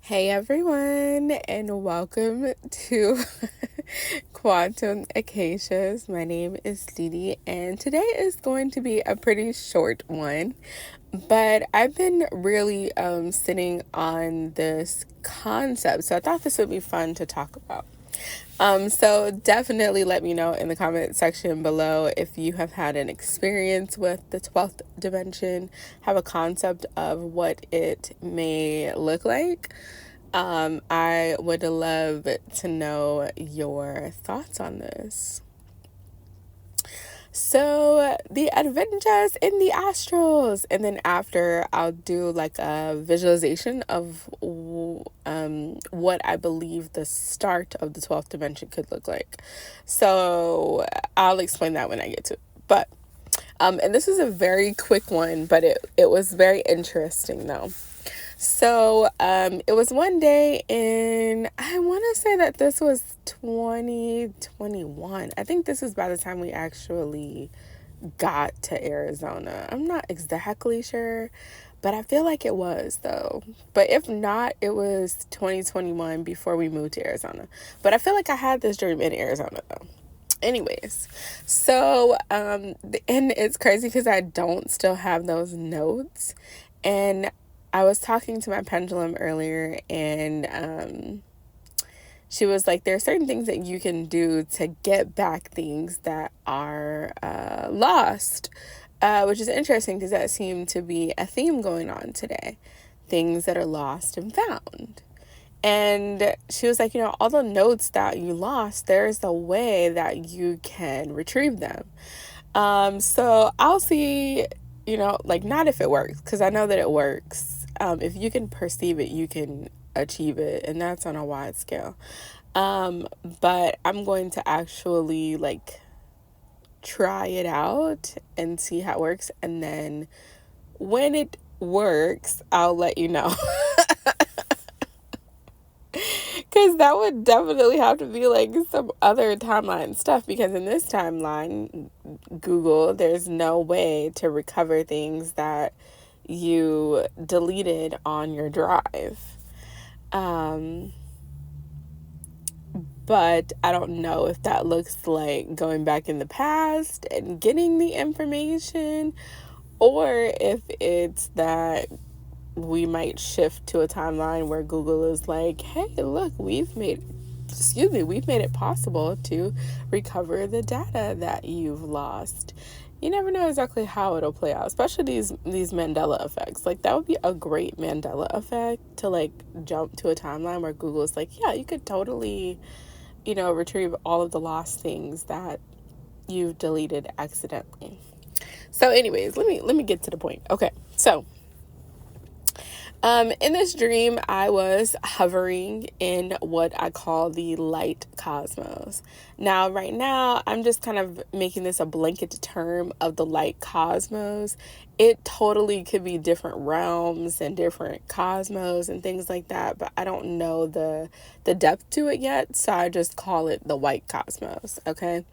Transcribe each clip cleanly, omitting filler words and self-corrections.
Hey everyone, and welcome to Quantum Acacias. My name is Didi, and today is going to be a pretty short one, but I've been really sitting on this concept, so I thought this would be fun to talk about. So definitely let me know in the comment section below if you have had an experience with the 12th dimension, have a concept of what it may look like. I would love to know your thoughts on this. So, the adventures in the astrals, and then after I'll do like a visualization of what I believe the start of the 12th dimension could look like. So, I'll explain that when I get to it. But and this is a very quick one, but it was very interesting though. So, it was one day in, I want to say that this was 2021. I think this is by the time we actually got to Arizona. I'm not exactly sure, but I feel like it was though. But if not, it was 2021 before we moved to Arizona. But I feel like I had this dream in Arizona though. Anyways, so, and it's crazy because I don't still have those notes. And I was talking to my pendulum earlier, and she was like, there are certain things that you can do to get back things that are lost, which is interesting because that seemed to be a theme going on today. Things that are lost and found. And she was like, all the notes that you lost, there's a way that you can retrieve them. So I'll see, like not if it works, because I know that it works. If you can perceive it, you can achieve it, and that's on a wide scale. But I'm going to actually like try it out and see how it works. And then when it works, I'll let you know. Because that would definitely have to be like some other timeline stuff, because in this timeline, Google, there's no way to recover things that you deleted on your drive. But I don't know if that looks like going back in the past and getting the information, or if it's that we might shift to a timeline where Google is like, hey, look, we've made it possible to recover the data that you've lost. You never know exactly how it'll play out, especially these Mandela effects. Like, that would be a great Mandela effect to like jump to a timeline where Google is like, yeah, you could totally, retrieve all of the lost things that you've deleted accidentally. So anyways, let me get to the point. Okay. So, in this dream, I was hovering in what I call the light cosmos. Now, right now, I'm just kind of making this a blanket term of the light cosmos. It totally could be different realms and different cosmos and things like that, but I don't know the depth to it yet, so I just call it the white cosmos, okay?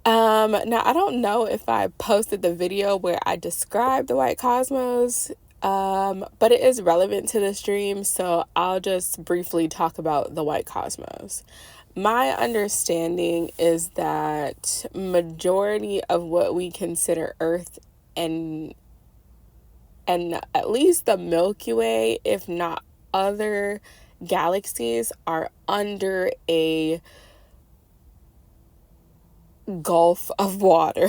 Now I don't know if I posted the video where I described the white cosmos, but it is relevant to this dream, so I'll just briefly talk about the white cosmos. My understanding is that majority of what we consider Earth and at least the Milky Way, if not other galaxies, are under a gulf of water.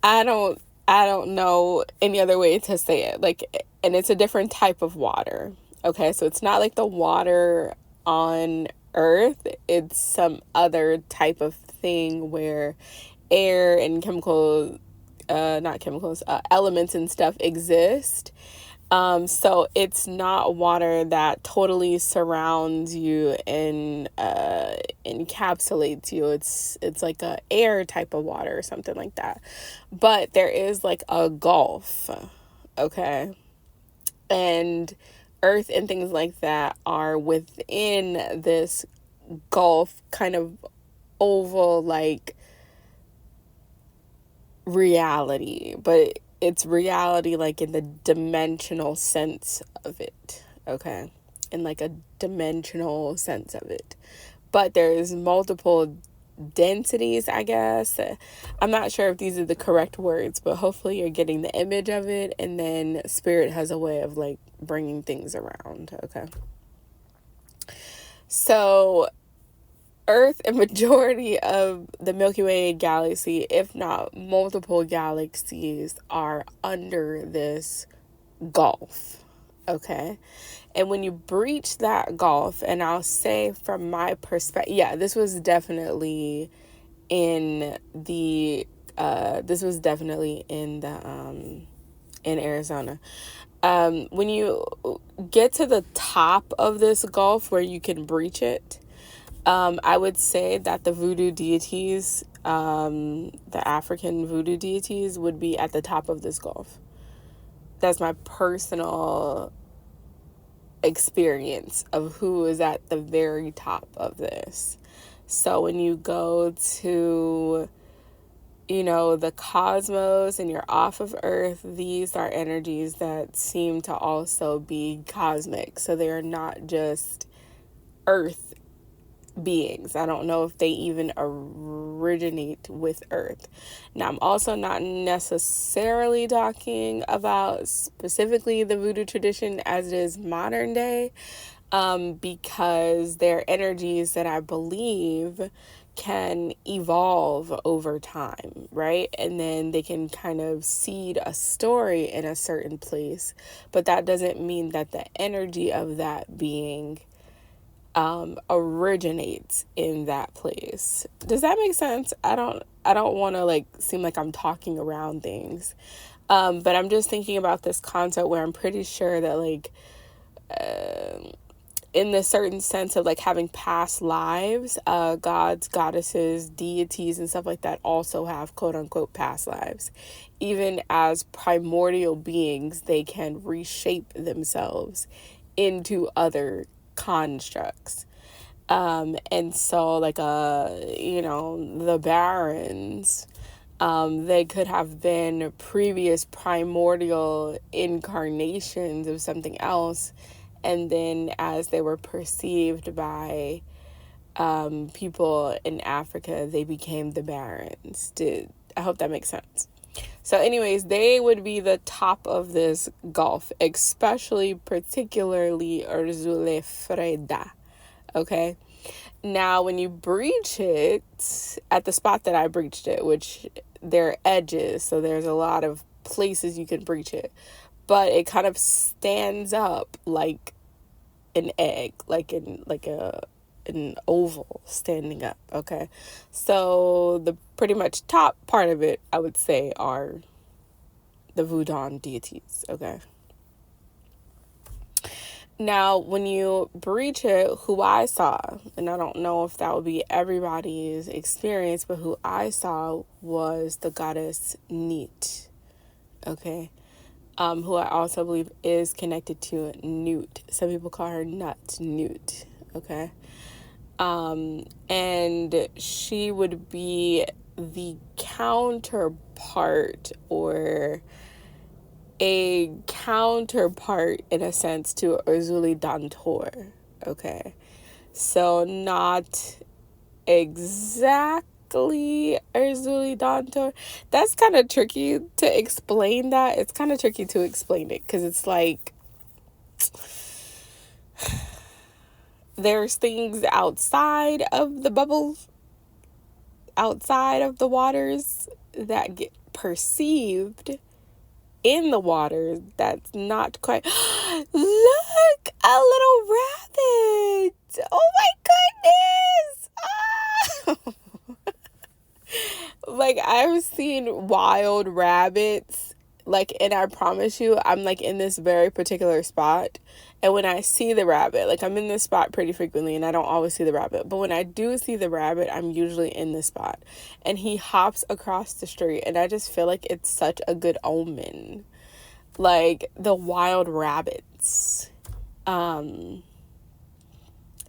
I don't know any other way to say it. Like, and it's a different type of water. Okay, so it's not like the water on Earth. It's some other type of thing where air and elements and stuff exist. So it's not water that totally surrounds you and encapsulates you. It's like a air type of water or something like that. But there is like a gulf, okay? And Earth and things like that are within this gulf, kind of oval like reality, but it's reality, like in the dimensional sense of it, okay? In like a dimensional sense of it. But there's multiple densities, I guess. I'm not sure if these are the correct words, but hopefully you're getting the image of it. And then spirit has a way of like bringing things around, okay? So Earth and majority of the Milky Way galaxy, if not multiple galaxies, are under this gulf, okay? And when you breach that gulf, and I'll say from my perspective, yeah, this was definitely in the in Arizona. When you get to the top of this gulf where you can breach it, I would say that the voodoo deities, the African voodoo deities, would be at the top of this gulf. That's my personal experience of who is at the very top of this. So when you go to, the cosmos and you're off of Earth, these are energies that seem to also be cosmic. So they are not just Earth beings. I don't know if they even originate with Earth. Now, I'm also not necessarily talking about specifically the voodoo tradition as it is modern day, because they're energies that I believe can evolve over time, right? And then they can kind of seed a story in a certain place, but that doesn't mean that the energy of that being originates in that place. Does that make sense? I don't want to like seem like I'm talking around things. But I'm just thinking about this concept where I'm pretty sure that like in the certain sense of like having past lives, gods, goddesses, deities and stuff like that also have quote unquote past lives. Even as primordial beings, they can reshape themselves into other constructs. And so like the barons, they could have been previous primordial incarnations of something else, and then as they were perceived by people in Africa, they became the barons. I hope that makes sense. So anyways, they would be the top of this gulf, especially particularly Urzule Freda. Okay. Now, when you breach it at the spot that I breached it, which there are edges, so there's a lot of places you can breach it, but it kind of stands up like an egg, like an oval standing up. Okay. So the pretty much top part of it, I would say, are the Voodoo deities. Okay. Now, when you breach it, who I saw, and I don't know if that would be everybody's experience, but who I saw was the goddess Neet, okay? Who I also believe is connected to Newt. Some people call her Nut, Newt, okay? And she would be the counterpart or a counterpart in a sense to Urzuli Dantor. Okay. So not exactly Urzuli Dantor. That's kind of tricky to explain that. It's kind of tricky to explain it because it's like there's things outside of the bubbles, outside of the waters that get perceived in the water that's not quite. Look, a little rabbit. Oh my goodness. Like I've seen wild rabbits, like, and I promise you I'm like in this very particular spot, and when I see the rabbit, like I'm in this spot pretty frequently and I don't always see the rabbit, but when I do see the rabbit, I'm usually in this spot and he hops across the street and I just feel like it's such a good omen. Like the wild rabbits. And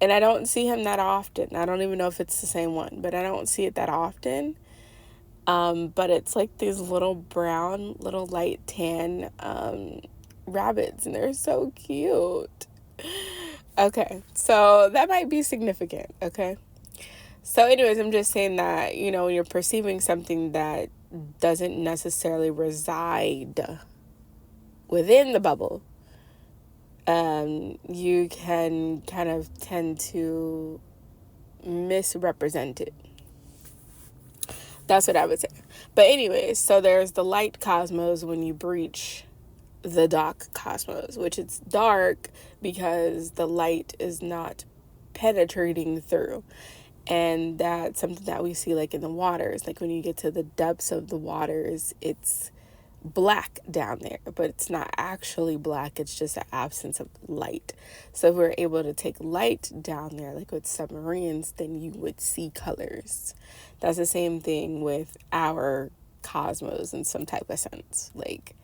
I don't see him that often. I don't even know if it's the same one, but I don't see it that often. But it's like these little brown, little light tan rabbits, and they're so cute. Okay, so that might be significant, okay? So anyways, I'm just saying that, when you're perceiving something that doesn't necessarily reside within the bubble, you can kind of tend to misrepresent it. That's what I would say. But anyways, so there's the light cosmos when you breach the dark cosmos, which it's dark because the light is not penetrating through. And that's something that we see like in the waters. Like when you get to the depths of the waters, it's black down there, but it's not actually black. It's just an absence of light. So if we're able to take light down there, like with submarines, then you would see colors. That's the same thing with our cosmos in some type of sense. Like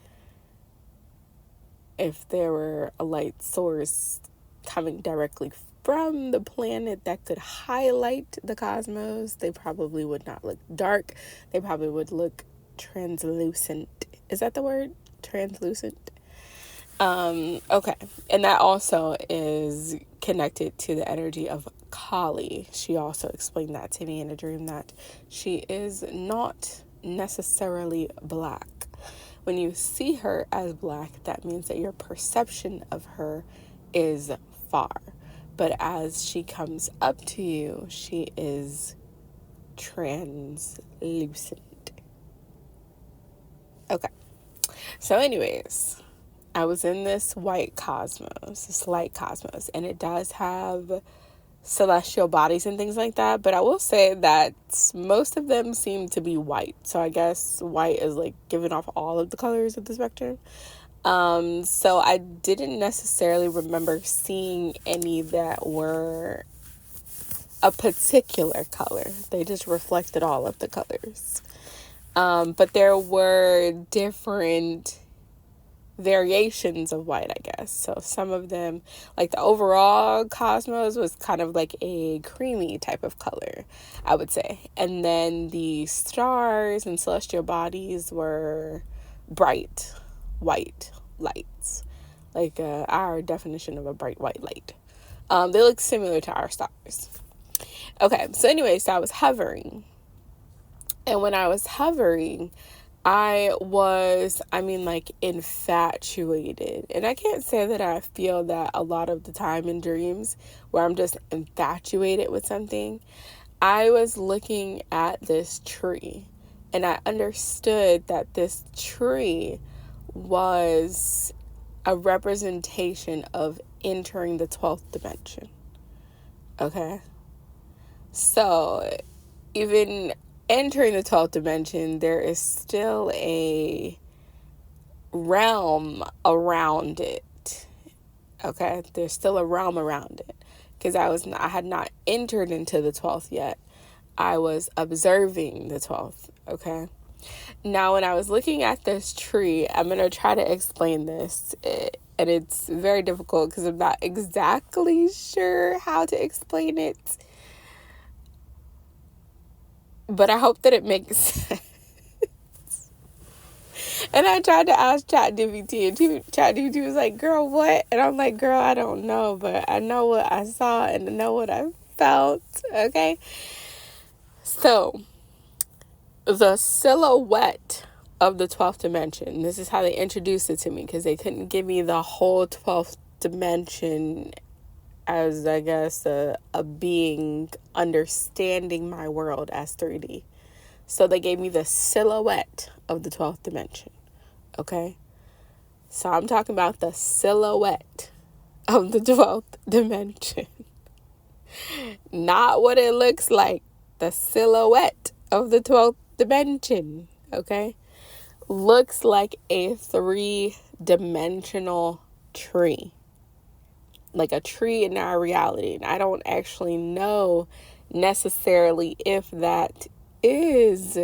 if there were a light source coming directly from the planet that could highlight the cosmos, they probably would not look dark. They probably would look translucent. Is that the word? Translucent? Okay. And that also is connected to the energy of Kali. She also explained that to me in a dream, that she is not necessarily black. When you see her as black, that means that your perception of her is far. But as she comes up to you, she is translucent. Okay. So anyways, I was in this white cosmos, this light cosmos, and it does have celestial bodies and things like that, but I will say that most of them seem to be white. So I guess white is like giving off all of the colors of the spectrum. So I didn't necessarily remember seeing any that were a particular color. They just reflected all of the colors. But there were different variations of white, I guess. So some of them, like the overall cosmos was kind of like a creamy type of color, I would say. And then the stars and celestial bodies were bright white lights, like our definition of a bright white light. They look similar to our stars. Okay, so anyway, so I was hovering. And when I was hovering, I was, like, infatuated. And I can't say that I feel that a lot of the time in dreams where I'm just infatuated with something. I was looking at this tree, and I understood that this tree was a representation of entering the 12th dimension. Okay? So, even entering the 12th dimension, there is still a realm around it. Okay, there's still a realm around it, because I had not entered into the 12th yet. I was observing the 12th. Okay, now when I was looking at this tree, I'm gonna try to explain this, and it's very difficult because I'm not exactly sure how to explain it. But I hope that it makes sense. And I tried to ask ChatGPT, and ChatGPT was like, girl, what? And I'm like, girl, I don't know, but I know what I saw and I know what I felt, okay? So, the silhouette of the 12th dimension, this is how they introduced it to me, because they couldn't give me the whole 12th dimension as, I guess, a being understanding my world as 3D. So they gave me the silhouette of the 12th dimension. Okay? So I'm talking about the silhouette of the 12th dimension. Not what it looks like. The silhouette of the 12th dimension. Okay? Looks like a 3-dimensional tree. Like a tree in our reality. And I don't actually know necessarily if that is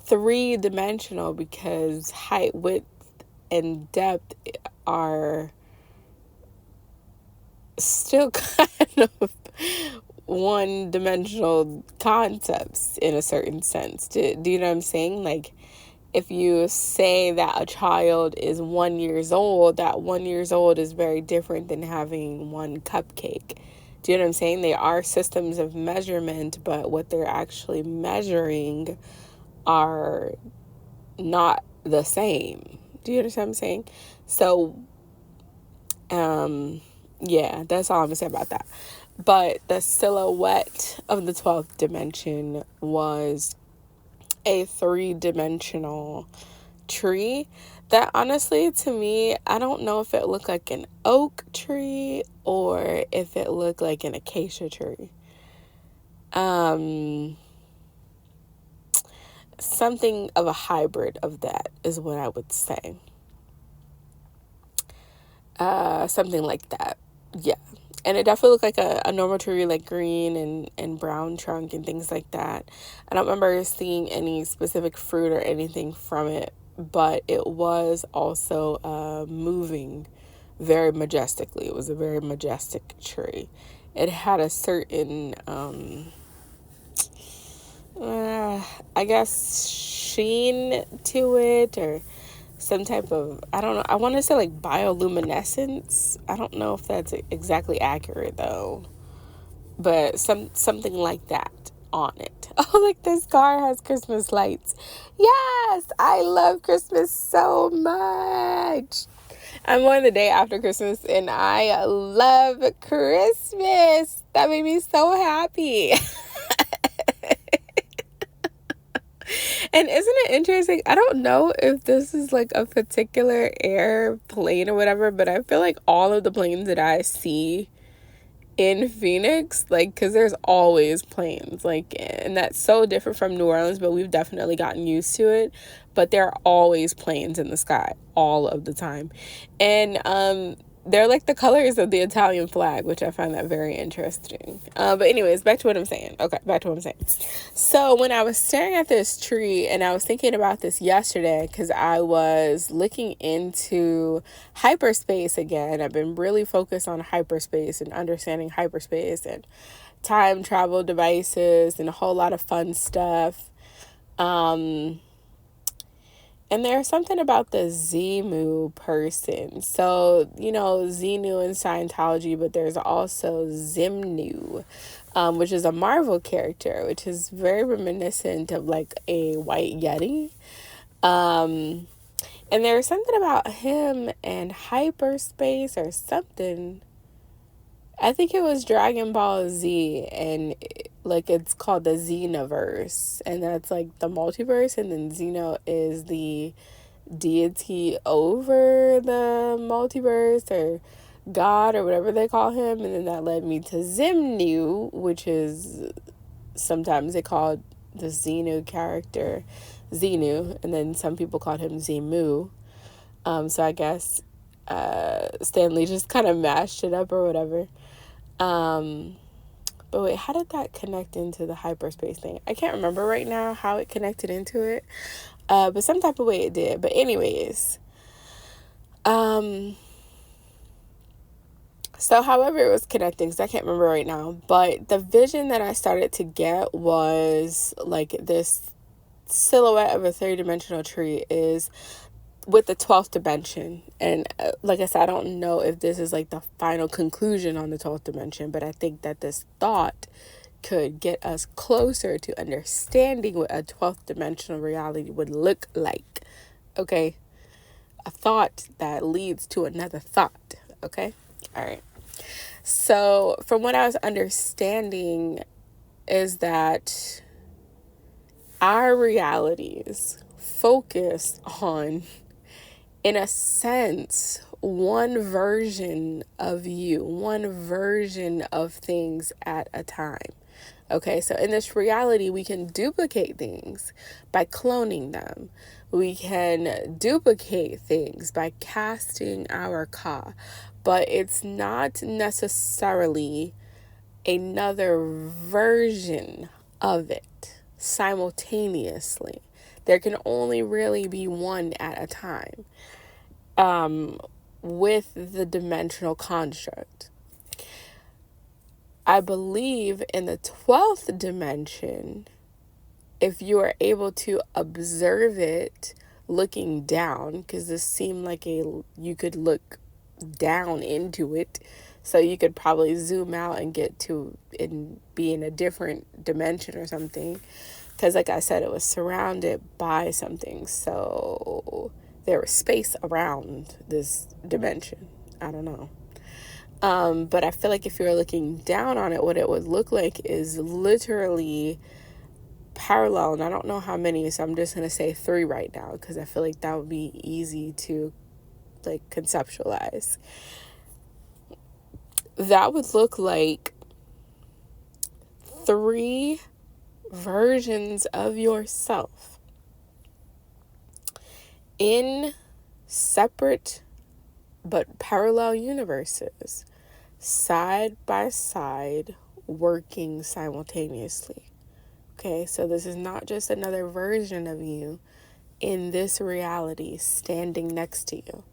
3-dimensional, because height, width, and depth are still kind of one-dimensional concepts in a certain sense. Do you know what I'm saying? Like, if you say that a child is 1 years old, that 1 years old is very different than having one cupcake. Do you know what I'm saying? They are systems of measurement, but what they're actually measuring are not the same. Do you understand what I'm saying? So, yeah, that's all I'm gonna say about that. But the silhouette of the 12th dimension was a 3-dimensional tree that, honestly, to me, I don't know if it looked like an oak tree or if it looked like an acacia tree. Something of a hybrid of that is what I would say. Something like that. Yeah. And it definitely looked like a normal tree, like green and brown trunk and things like that. I don't remember seeing any specific fruit or anything from it, but it was also moving very majestically. It was a very majestic tree. It had a certain, I guess, sheen to it, or some type of, I don't know, I want to say like bioluminescence. I don't know if that's exactly accurate though, but something like that on it. Oh, like this car has Christmas lights. Yes, I love Christmas so much. I'm on the day after Christmas and I love Christmas. That made me so happy. And isn't it interesting? I don't know if this is like a particular airplane or whatever, but I feel like all of the planes that I see in Phoenix, like, because there's always planes, like, and that's so different from New Orleans, but we've definitely gotten used to it. But there are always planes in the sky all of the time. And they're like the colors of the Italian flag, which I find that very interesting. But anyways, back to what I'm saying. Okay, back to what I'm saying. So when I was staring at this tree, and I was thinking about this yesterday because I was looking into hyperspace again. I've been really focused on hyperspace and understanding hyperspace and time travel devices and a whole lot of fun stuff. And there's something about the Zemu person. So, you know, Xenu in Scientology, but there's also Zimnu, which is a Marvel character, which is very reminiscent of like a white Yeti. And there's something about him and hyperspace or something. I think it was Dragon Ball Z, and like it's called the Xenoverse, and that's like the multiverse, and then Xeno is the deity over the multiverse or God or whatever they call him, and then that led me to Zimnu, which is sometimes they called the Xenu character Xenu, and then some people called him Zemu. So I guess Stanley just kind of mashed it up or whatever. But wait, how did that connect into the hyperspace thing? I can't remember right now how it connected into it. But some type of way it did. But anyways, so however it was connecting, because I can't remember right now, but the vision that I started to get was like this silhouette of a 3-dimensional tree is with the 12th dimension. And like I said, I don't know if this is like the final conclusion on the 12th dimension, but I think that this thought could get us closer to understanding what a 12th dimensional reality would look like. Okay? A thought that leads to another thought. Okay? All right. So from what I was understanding is that our realities focus on, in a sense, one version of you, one version of things at a time. Okay, so in this reality, we can duplicate things by cloning them. We can duplicate things by casting our ka, but it's not necessarily another version of it simultaneously. There can only really be one at a time with the dimensional construct. I believe in the 12th dimension, if you are able to observe it looking down, because this seemed like you could look down into it, so you could probably zoom out and get to and be in a different dimension or something, because like I said, it was surrounded by something, so there was space around this dimension. I don't know. But I feel like if you were looking down on it, what it would look like is literally parallel, and I don't know how many, so I'm just going to say 3 right now, because I feel like that would be easy to like conceptualize. That would look like 3 versions of yourself in separate but parallel universes, side by side, working simultaneously. Okay, so this is not just another version of you in this reality standing next to you,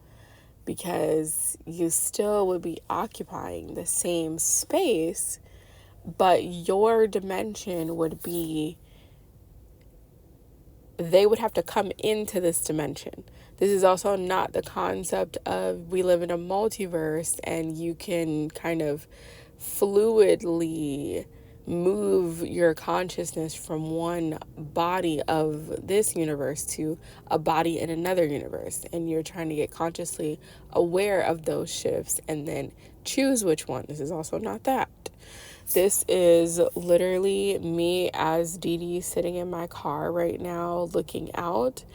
because you still would be occupying the same space, but your dimension would be, they would have to come into this dimension. This is also not the concept of we live in a multiverse and you can kind of fluidly move your consciousness from one body of this universe to a body in another universe, and you're trying to get consciously aware of those shifts and then choose which one. This is also not that. This is literally me as Dee Dee sitting in my car right now looking out,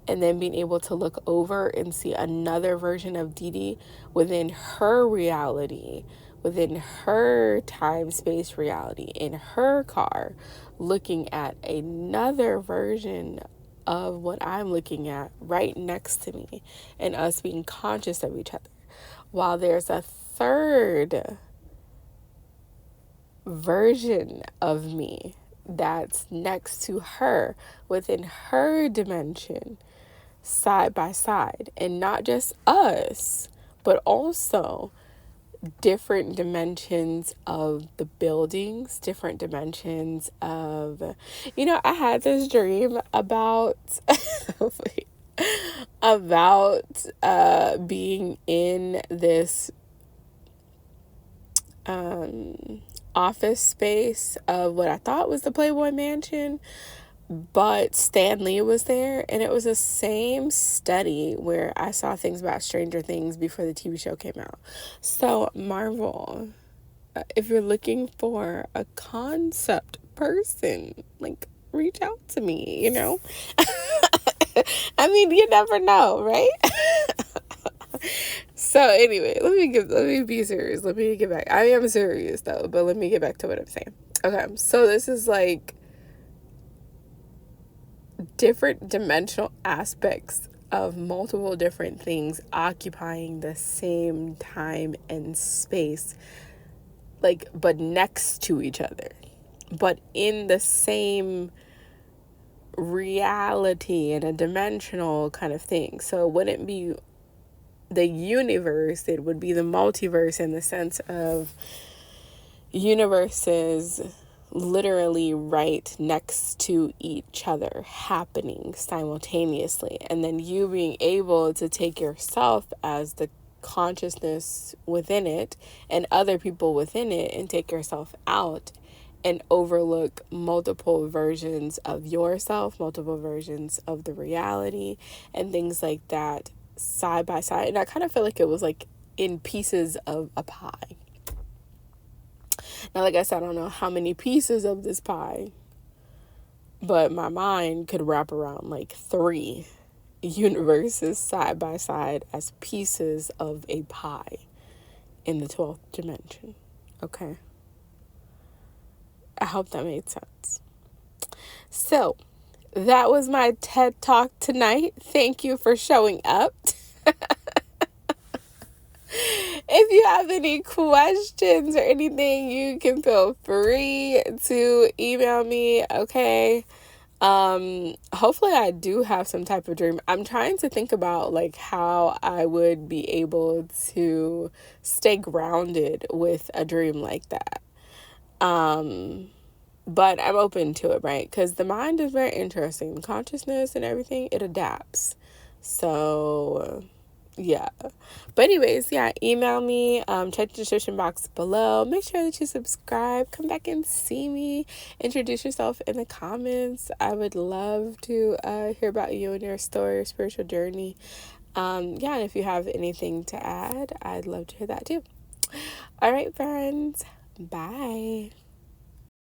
and then being able to look over and see another version of Dee Dee within her reality, within her time-space reality, in her car, looking at another version of what I'm looking at right next to me, and us being conscious of each other. While there's a third version of me that's next to her within her dimension, side by side, and not just us, but also different dimensions of the buildings, different dimensions of, I had this dream about about being in this office space of what I thought was the Playboy Mansion, but Stan Lee was there, and it was the same study where I saw things about Stranger Things before the TV show came out. So Marvel, if you're looking for a concept person, like, reach out to me, I mean, you never know, right? So anyway, let me be serious. Let me get back. I am serious though, but let me get back to what I'm saying. Okay, so this is like different dimensional aspects of multiple different things occupying the same time and space, like, but next to each other, but in the same reality and a dimensional kind of thing. So it wouldn't be the universe, it would be the multiverse, in the sense of universes literally right next to each other, happening simultaneously, and then you being able to take yourself as the consciousness within it and other people within it, and take yourself out and overlook multiple versions of yourself, multiple versions of the reality, and things like that, side by side. And I kind of feel like it was like in pieces of a pie. Now, like I said, I don't know how many pieces of this pie, but my mind could wrap around like 3 universes side by side as pieces of a pie in the 12th dimension. Okay? I hope that made sense. So, that was my TED Talk tonight. Thank you for showing up. If you have any questions or anything, you can feel free to email me, okay? Hopefully I do have some type of dream. I'm trying to think about like how I would be able to stay grounded with a dream like that. But I'm open to it, right? Because the mind is very interesting. The consciousness and everything, it adapts. So, yeah. But anyways, yeah, email me. Check the description box below. Make sure that you subscribe. Come back and see me. Introduce yourself in the comments. I would love to hear about you and your story, your spiritual journey. Yeah, and if you have anything to add, I'd love to hear that too. All right, friends. Bye.